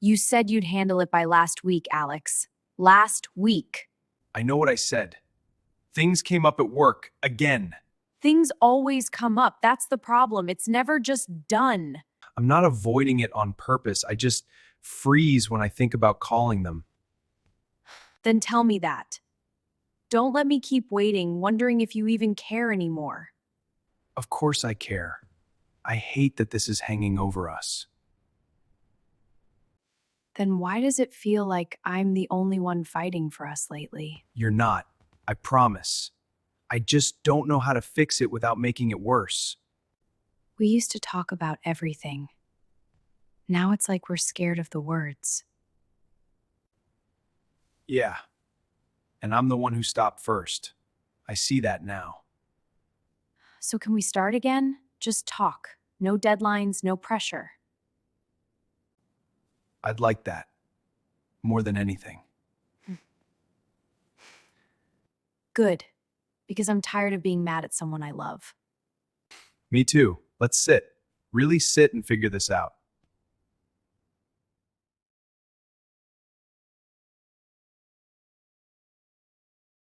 You said you'd handle it by last week, Alex. Last week. I know what I said. Things came up at work again. Things always come up. That's the problem. It's never just done. I'm not avoiding it on purpose. I just freeze when I think about calling them. Then tell me that. Don't let me keep waiting, wondering if you even care anymore. Of course I care. I hate that this is hanging over us. Then why does it feel like I'm the only one fighting for us lately? You're not. I promise. I just don't know how to fix it without making it worse. We used to talk about everything. Now it's like we're scared of the words. Yeah. And I'm the one who stopped first. I see that now. So can we start again? Just talk. No deadlines, no pressure. I'd like that. More than anything. Good. Because I'm tired of being mad at someone I love. Me too. Let's sit. Really sit and figure this out.